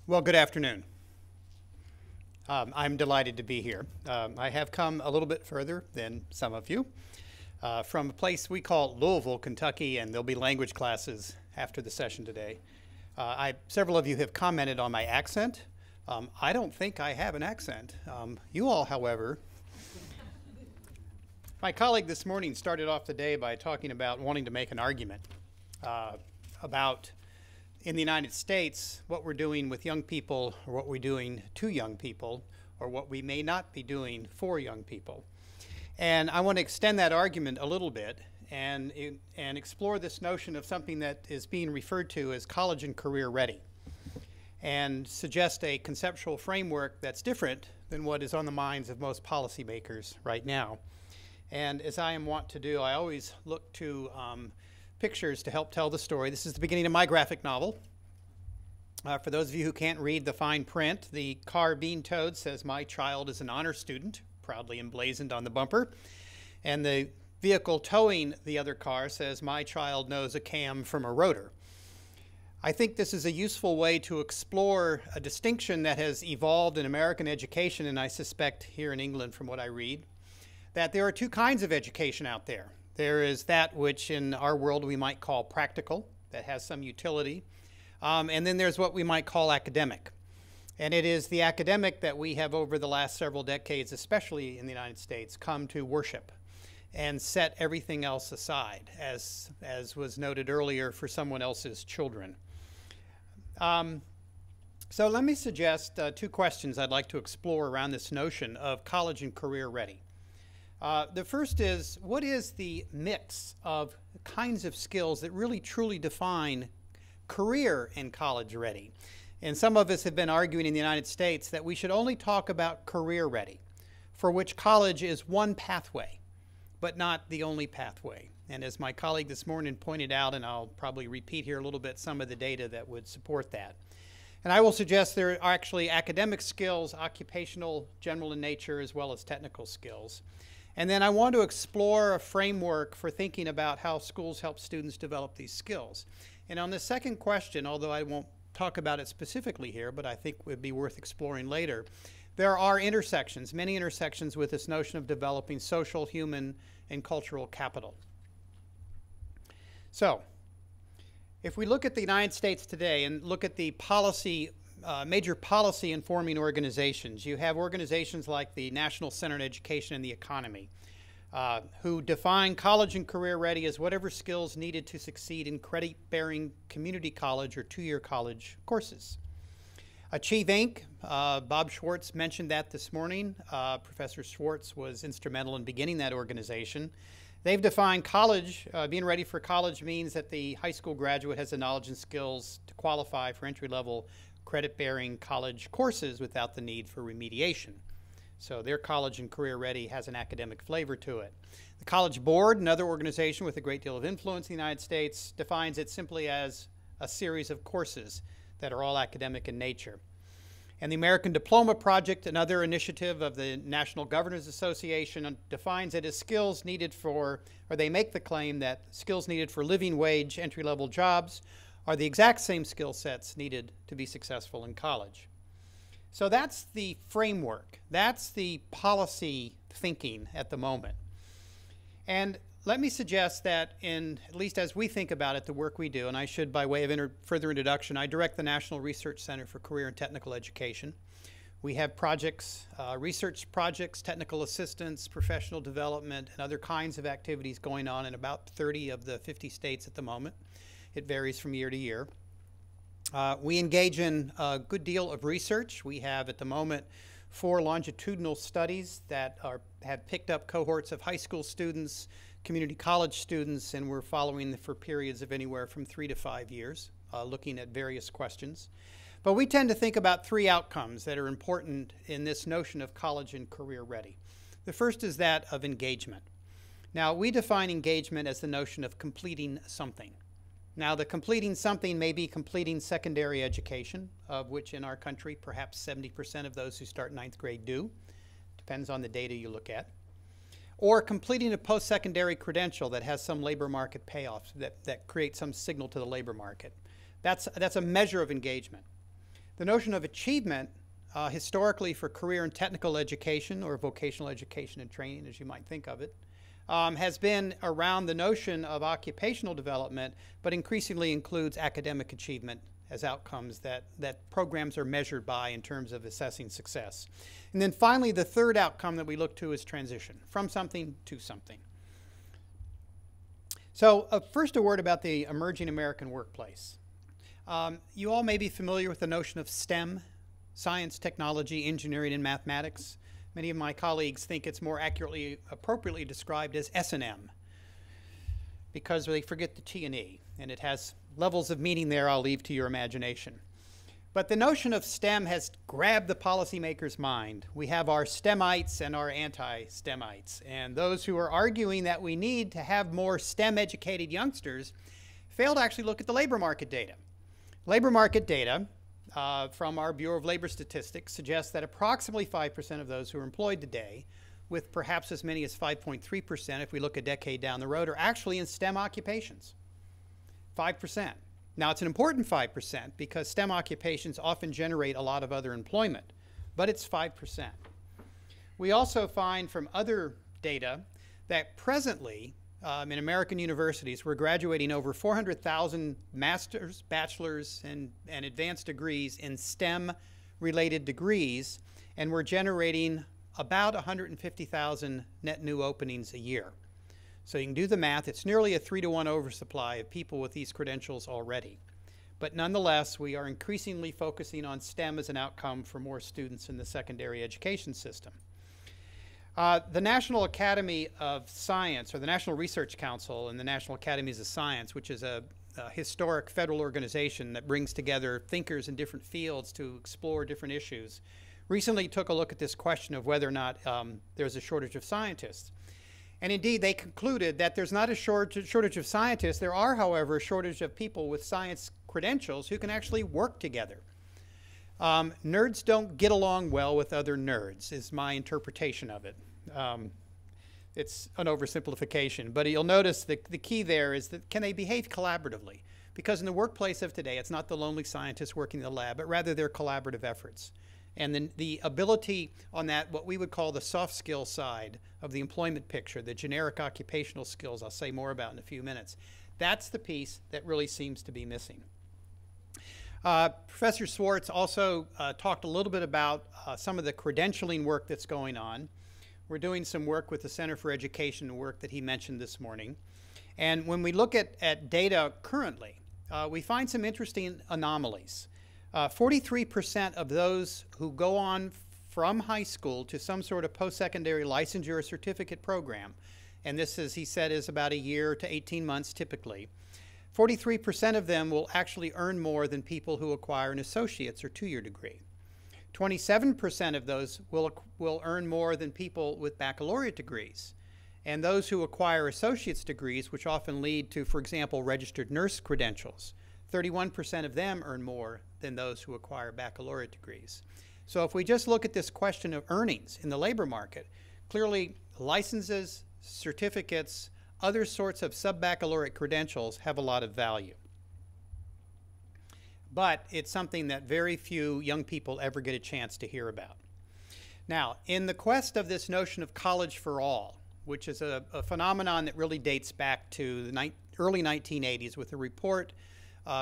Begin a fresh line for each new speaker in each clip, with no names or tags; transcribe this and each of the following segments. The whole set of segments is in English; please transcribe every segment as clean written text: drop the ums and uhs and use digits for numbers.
Well, good afternoon. I'm delighted to be here. I have come a little bit further than some of you from a place we call Louisville, Kentucky, and there'll be language classes after the session today. Several of you have commented on my accent. I don't think I have an accent. You all, however, my colleague this morning started off the day by talking about wanting to make an argument about in the United States, what we're doing with young people, or what we're doing to young people, or what we may not be doing for young people. And I want to extend that argument a little bit and explore this notion of something that is being referred to as college and career ready, and suggest a conceptual framework that's different than what is on the minds of most policymakers right now. And as I am wont to do, I always look to pictures to help tell the story. This is the beginning of my graphic novel. For those of you who can't read the fine print, the car being towed says, "My child is an honor student," proudly emblazoned on the bumper. And the vehicle towing the other car says, "My child knows a cam from a rotor." I think this is a useful way to explore a distinction that has evolved in American education, and I suspect here in England from what I read, that there are two kinds of education out there. There is that which in our world we might call practical, that has some utility. And then there's what we might call academic. And it is the academic that we have over the last several decades, especially in the United States, come to worship and set everything else aside, as was noted earlier, for someone else's children. So let me suggest two questions I'd like to explore around this notion of college and career ready. The first is, what is the mix of kinds of skills that really truly define career and college ready? And some of us have been arguing in the United States that we should only talk about career ready, for which college is one pathway, but not the only pathway. And as my colleague this morning pointed out, and I'll probably repeat here a little bit some of the data that would support that. And I will suggest there are actually academic skills, occupational, general in nature, as well as technical skills. And then I want to explore a framework for thinking about how schools help students develop these skills. And on the second question, although I won't talk about it specifically here, but I think would be worth exploring later, there are intersections, many intersections with this notion of developing social, human, and cultural capital. So, if we look at the United States today and look at the policy major policy informing organizations. You have organizations like the National Center on Education and the Economy, who define college and career ready as whatever skills needed to succeed in credit-bearing community college or two-year college courses. Achieve Inc., Bob Schwartz mentioned that this morning. Professor Schwartz was instrumental in beginning that organization. They've defined college, being ready for college means that the high school graduate has the knowledge and skills to qualify for entry-level credit-bearing college courses without the need for remediation. So their college and career ready has an academic flavor to it. The College Board, another organization with a great deal of influence in the United States, defines it simply as a series of courses that are all academic in nature. And the American Diploma Project, another initiative of the National Governors Association, defines it as skills needed for, or they make the claim that skills needed for living wage entry-level jobs are the exact same skill sets needed to be successful in college. So that's the framework. That's the policy thinking at the moment. And let me suggest that at least as we think about it, the work we do, and I should, by way of further introduction, I direct the National Research Center for Career and Technical Education. We have projects, research projects, technical assistance, professional development, and other kinds of activities going on in about 30 of the 50 states at the moment. It varies from year to year. We engage in a good deal of research. We have at the moment 4 longitudinal studies that have picked up cohorts of high school students, community college students, and we're following for periods of anywhere from 3 to 5 years, looking at various questions. But we tend to think about 3 outcomes that are important in this notion of college and career ready. The first is that of engagement. Now, we define engagement as the notion of completing something. Now, the completing something may be completing secondary education, of which in our country perhaps 70% of those who start 9th grade do. Depends on the data you look at. Or completing a post-secondary credential that has some labor market payoff that creates some signal to the labor market. That's a measure of engagement. The notion of achievement, historically for career and technical education, or vocational education and training, as you might think of it, has been around the notion of occupational development, but increasingly includes academic achievement as outcomes that programs are measured by in terms of assessing success. And then finally, the third outcome that we look to is transition, from something to something. So first a word about the emerging American workplace. You all may be familiar with the notion of STEM, science, technology, engineering, and mathematics. Many of my colleagues think it's more accurately, appropriately described as S&M, because they forget the T and E, and it has levels of meaning there I'll leave to your imagination. But the notion of STEM has grabbed the policymaker's mind. We have our STEMites and our anti-STEMites, and those who are arguing that we need to have more STEM-educated youngsters fail to actually look at the labor market data. Labor market data from our Bureau of Labor Statistics suggests that approximately 5% of those who are employed today, with perhaps as many as 5.3% if we look a decade down the road, are actually in STEM occupations. 5%. Now, it's an important 5% because STEM occupations often generate a lot of other employment, but it's 5%. We also find from other data that presently in American universities, we're graduating over 400,000 master's, bachelor's, and advanced degrees in STEM-related degrees, and we're generating about 150,000 net new openings a year. So you can do the math. It's nearly a 3-to-1 oversupply of people with these credentials already. But nonetheless, we are increasingly focusing on STEM as an outcome for more students in the secondary education system. The National Academy of Science, or the National Research Council and the National Academies of Science, which is a historic federal organization that brings together thinkers in different fields to explore different issues, recently took a look at this question of whether or not there's a shortage of scientists. And indeed, they concluded that there's not a shortage of scientists. There are, however, a shortage of people with science credentials who can actually work together. Nerds don't get along well with other nerds, is my interpretation of it. It's an oversimplification, but you'll notice the key there is that can they behave collaboratively? Because in the workplace of today, it's not the lonely scientists working in the lab, but rather their collaborative efforts. And then the ability on that, what we would call the soft skill side of the employment picture, the generic occupational skills I'll say more about in a few minutes, that's the piece that really seems to be missing. Professor Swartz also talked a little bit about some of the credentialing work that's going on. We're doing some work with the Center for Education, work that he mentioned this morning. And when we look at data currently, we find some interesting anomalies. 43% of those who go on from high school to some sort of post-secondary licensure or certificate program, and this, as he said, is about a year to 18 months typically, 43% of them will actually earn more than people who acquire an associate's or two-year degree. 27% of those will earn more than people with baccalaureate degrees. And those who acquire associate's degrees, which often lead to, for example, registered nurse credentials, 31% of them earn more than those who acquire baccalaureate degrees. So if we just look at this question of earnings in the labor market, clearly licenses, certificates, other sorts of sub-baccalaureate credentials have a lot of value. But it's something that very few young people ever get a chance to hear about. Now, in the quest of this notion of college for all, which is a phenomenon that really dates back to the early 1980s with a report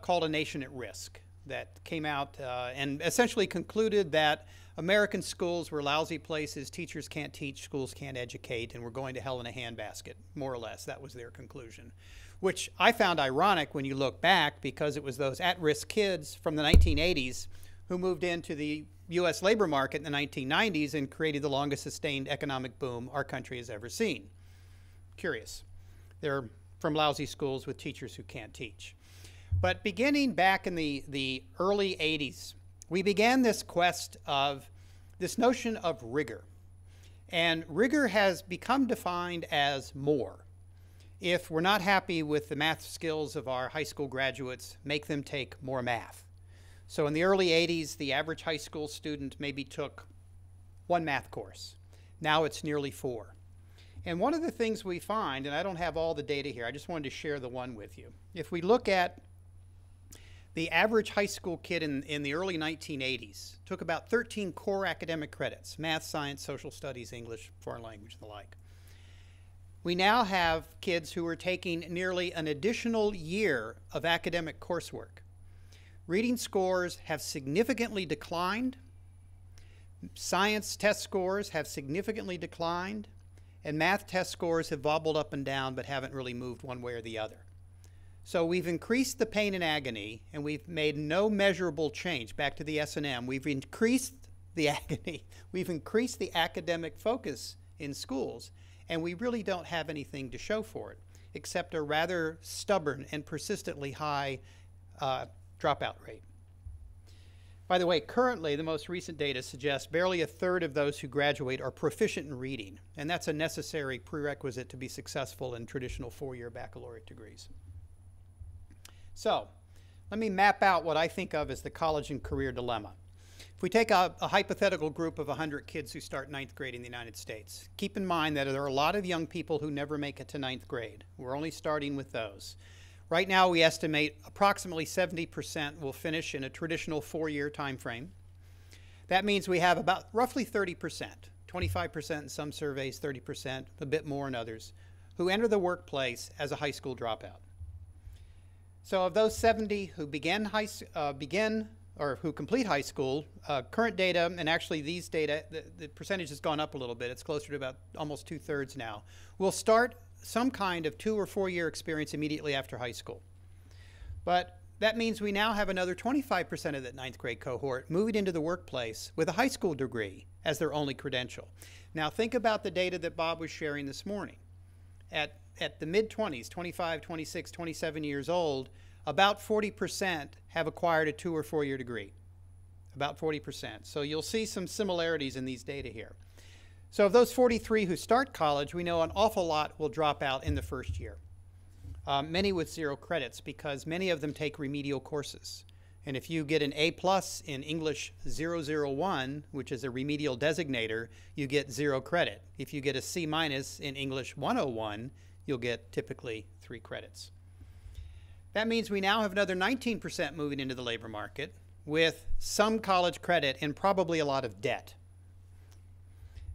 called A Nation at Risk that came out and essentially concluded that American schools were lousy places, teachers can't teach, schools can't educate, and we're going to hell in a handbasket, more or less. That was their conclusion, which I found ironic when you look back because it was those at-risk kids from the 1980s who moved into the U.S. labor market in the 1990s and created the longest sustained economic boom our country has ever seen. Curious. They're from lousy schools with teachers who can't teach. But beginning back in the early 80s, we began this quest of this notion of rigor. And rigor has become defined as more. If we're not happy with the math skills of our high school graduates, make them take more math. So in the early 80s, the average high school student maybe took one math course. Now it's nearly 4. And one of the things we find, and I don't have all the data here, I just wanted to share the one with you. If we look at The average high school kid in the early 1980s took about 13 core academic credits: math, science, social studies, English, foreign language, and the like. We now have kids who are taking nearly an additional year of academic coursework. Reading scores have significantly declined. Science test scores have significantly declined. And math test scores have wobbled up and down but haven't really moved one way or the other. So we've increased the pain and agony, and we've made no measurable change. Back to the S&M, we've increased the agony, we've increased the academic focus in schools, and we really don't have anything to show for it, except a rather stubborn and persistently high dropout rate. By the way, currently, the most recent data suggests barely a third of those who graduate are proficient in reading, and that's a necessary prerequisite to be successful in traditional four-year baccalaureate degrees. So, let me map out what I think of as the college and career dilemma. If we take a hypothetical group of 100 kids who start ninth grade in the United States, keep in mind that there are a lot of young people who never make it to ninth grade. We're only starting with those. Right now, we estimate approximately 70% will finish in a traditional four-year time frame. That means we have about roughly 30%, 25% in some surveys, 30%, a bit more in others, who enter the workplace as a high school dropout. So of those 70 who who complete high school, current data, and actually these data, the percentage has gone up a little bit. It's closer to about almost 2/3 now. Will start some kind of 2 or 4 year experience immediately after high school. But that means we now have another 25% of that ninth grade cohort moving into the workplace with a high school degree as their only credential. Now think about the data that Bob was sharing this morning. At the mid-20s, 25, 26, 27 years old, about 40% have acquired a 2 or 4 year degree. About 40%. So you'll see some similarities in these data here. So of those 43 who start college, we know an awful lot will drop out in the first year. Many with 0 credits, because many of them take remedial courses. And if you get an A+ in English 001, which is a remedial designator, you get 0 credit. If you get a C- in English 101, you'll get typically 3 credits. That means we now have another 19% moving into the labor market with some college credit and probably a lot of debt.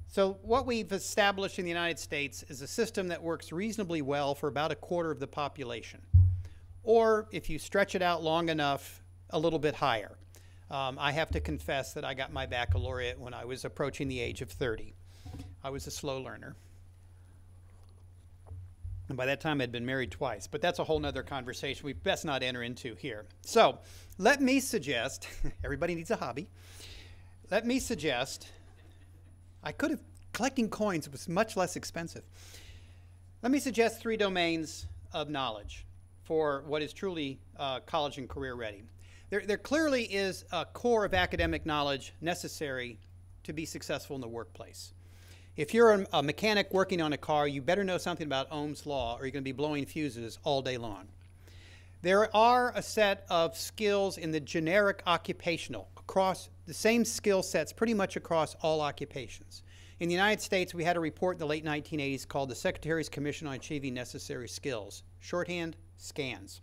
So what we've established in the United States is a system that works reasonably well for about 1/4 of the population. Or if you stretch it out long enough, a little bit higher. I have to confess that I got my baccalaureate when I was approaching the age of 30. I was a slow learner. And by that time, I'd been married twice. But that's a whole nother conversation we best not enter into here. So let me suggest, everybody needs a hobby. Let me suggest, collecting coins was much less expensive. Let me suggest 3 domains of knowledge for what is truly college and career ready. There clearly is a core of academic knowledge necessary to be successful in the workplace. If you're a mechanic working on a car, you better know something about Ohm's law or you're going to be blowing fuses all day long. There are a set of skills in the generic occupational, across the same skill sets pretty much across all occupations. In the United States, we had a report in the late 1980s called the Secretary's Commission on Achieving Necessary Skills, shorthand SCANS.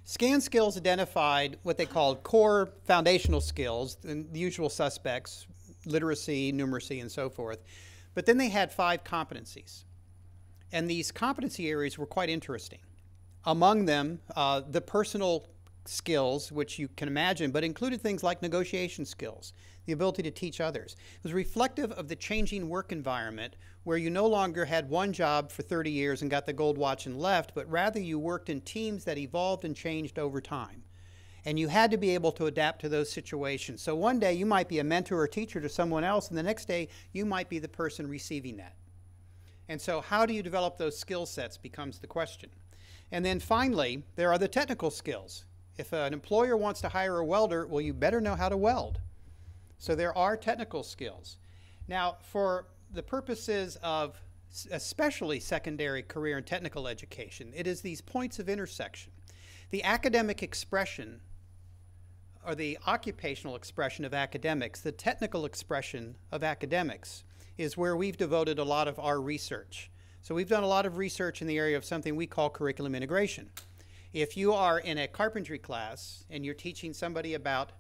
SCAN skills identified what they called core foundational skills, the usual suspects, literacy, numeracy, and so forth. But then they had 5 competencies. And these competency areas were quite interesting. Among them, the personal skills, which you can imagine, but included things like negotiation skills, the ability to teach others. It was reflective of the changing work environment where you no longer had one job for 30 years and got the gold watch and left, but rather you worked in teams that evolved and changed over time. And you had to be able to adapt to those situations. So one day you might be a mentor or teacher to someone else, and the next day you might be the person receiving that. And so how do you develop those skill sets becomes the question. And then finally, there are the technical skills. If an employer wants to hire a welder, well, you better know how to weld. So there are technical skills. Now, for the purposes of especially secondary career and technical education, it is these points of intersection. The academic expression or the occupational expression of academics, the technical expression of academics, is where we've devoted a lot of our research. So we've done a lot of research in the area of something we call curriculum integration. If you are in a carpentry class and you're teaching somebody about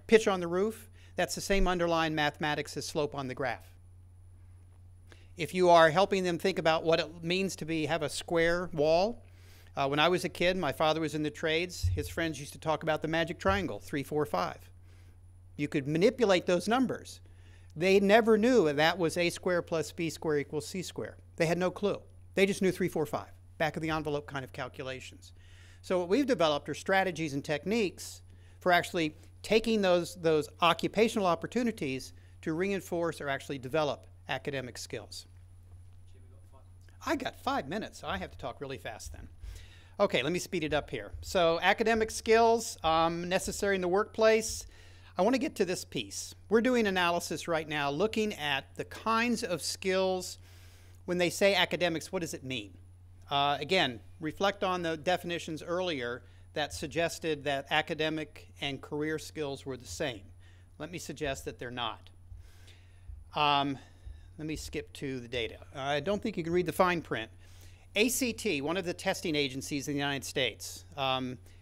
pitch on the roof, that's the same underlying mathematics as slope on the graph. If you are helping them think about what it means to have a square wall, when I was a kid, my father was in the trades. His friends used to talk about the magic triangle, 3, 4, 5. You could manipulate those numbers. They never knew that was a squared plus b squared equals c squared. They had no clue. They just knew 3, 4, 5, back of the envelope kind of calculations. So what we've developed are strategies and techniques for actually taking those occupational opportunities to reinforce or actually develop academic skills. I got 5 minutes, so I have to talk really fast then. Okay, let me speed it up here. So academic skills necessary in the workplace. I want to get to this piece. We're doing analysis right now looking at the kinds of skills. When they say academics, what does it mean? Again, reflect on the definitions earlier that suggested that academic and career skills were the same. Let me suggest that they're not. Let me skip to the data. I don't think you can read the fine print. ACT, one of the testing agencies in the United States,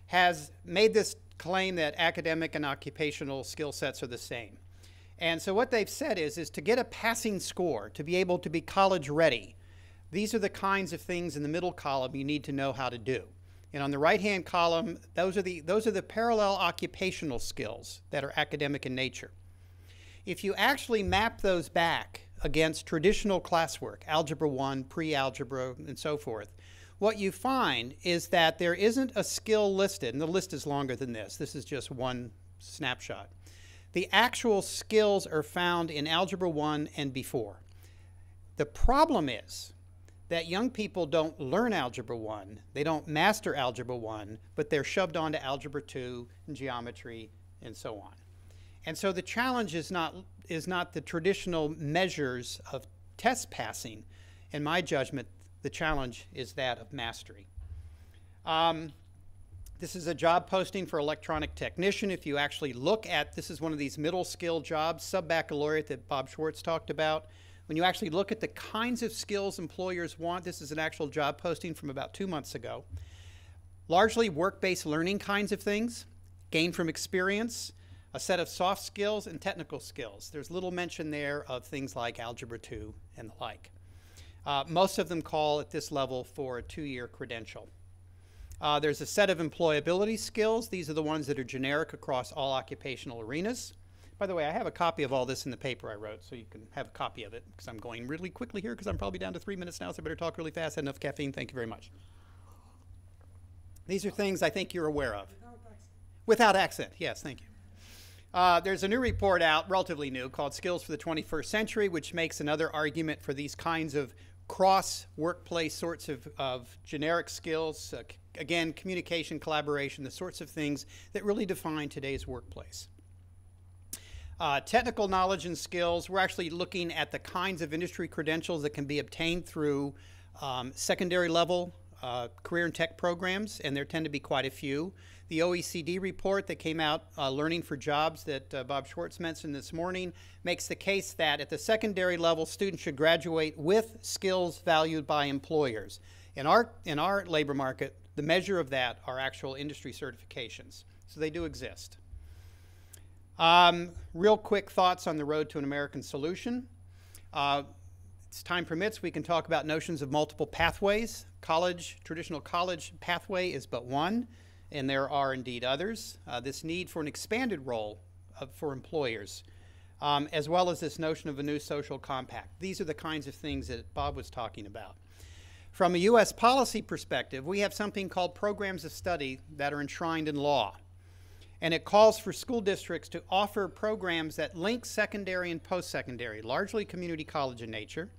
has made this claim that academic and occupational skill sets are the same. And so what they've said is to get a passing score, to be able to be college ready, these are the kinds of things in the middle column you need to know how to do. And on the right-hand column, those are the parallel occupational skills that are academic in nature. If you actually map those back against traditional classwork, Algebra 1, pre-algebra, and so forth, what you find is that there isn't a skill listed, and the list is longer than this. This is just one snapshot. The actual skills are found in Algebra 1 and before. The problem is that young people don't learn Algebra 1, they don't master Algebra 1, but they're shoved onto Algebra 2 and geometry and so on. And so the challenge is not the traditional measures of test passing. In my judgment, the challenge is that of mastery. This is a job posting for electronic technician. If you actually look at, this is one of these middle skill jobs, sub-baccalaureate that Bob Schwartz talked about. When you actually look at the kinds of skills employers want, this is an actual job posting from about 2 months ago. Largely work-based learning kinds of things, gain from experience, a set of soft skills and technical skills. There's little mention there of things like Algebra 2 and the like. Most of them call at this level for a 2-year credential. There's a set of employability skills. These are the ones that are generic across all occupational arenas. By the way, I have a copy of all this in the paper I wrote, so you can have a copy of it, because I'm going really quickly here, because I'm probably down to 3 minutes now, so I better talk really fast. Had enough caffeine. Thank you very much. These are things I think you're aware of. Without accent. Yes, thank you. There's a new report out, relatively new, called Skills for the 21st Century, which makes another argument for these kinds of cross-workplace sorts of generic skills. Again, communication, collaboration, the sorts of things that really define today's workplace. Technical knowledge and skills, we're actually looking at the kinds of industry credentials that can be obtained through secondary level career and tech programs, and there tend to be quite a few. The OECD report that came out, Learning for Jobs, that Bob Schwartz mentioned this morning, makes the case that at the secondary level, students should graduate with skills valued by employers. In our labor market, the measure of that are actual industry certifications. So they do exist. Real quick thoughts on the road to an American solution. As time permits, we can talk about notions of multiple pathways. Traditional college pathway is but one, and there are indeed others. This need for an expanded role for employers, as well as this notion of a new social compact. These are the kinds of things that Bob was talking about. From a U.S. policy perspective, we have something called programs of study that are enshrined in law. And it calls for school districts to offer programs that link secondary and post-secondary, largely community college in nature,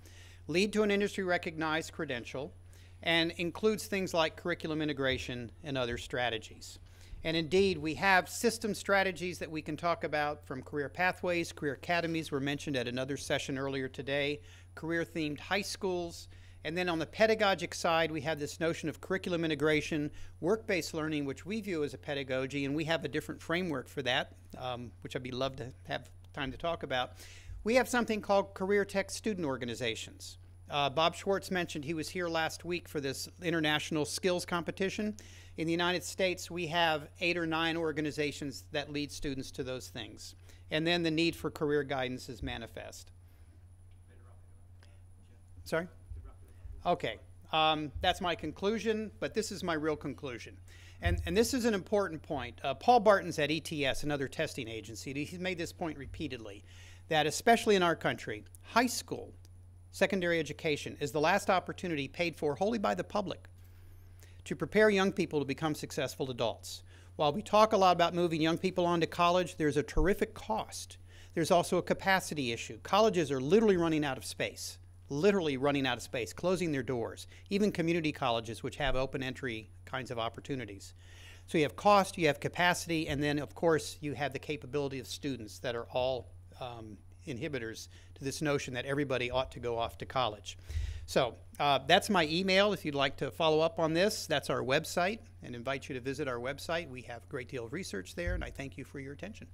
lead to an industry-recognized credential, and includes things like curriculum integration and other strategies. And indeed, we have system strategies that we can talk about, from career pathways. Career academies were mentioned at another session earlier today, career-themed high schools. And then on the pedagogic side, we have this notion of curriculum integration, work-based learning, which we view as a pedagogy, and we have a different framework for that, which I'd be love to have time to talk about. We have something called career tech student organizations. Bob Schwartz mentioned he was here last week for this international skills competition. In the United States, we have 8 or 9 organizations that lead students to those things. And then the need for career guidance is manifest. Sorry? Okay. That's my conclusion, but this is my real conclusion. And this is an important point. Paul Barton's at ETS, another testing agency. He's made this point repeatedly, that especially in our country, high school, secondary education is the last opportunity paid for wholly by the public to prepare young people to become successful adults. While we talk a lot about moving young people on to college, there's a terrific cost. There's also a capacity issue. Colleges are literally running out of space, closing their doors, even community colleges which have open entry kinds of opportunities. So you have cost, you have capacity, and then of course you have the capability of students that are all inhibitors to this notion that everybody ought to go off to college. So that's my email if you'd like to follow up on this. That's our website, and invite you to visit our website. We have a great deal of research there, and I thank you for your attention.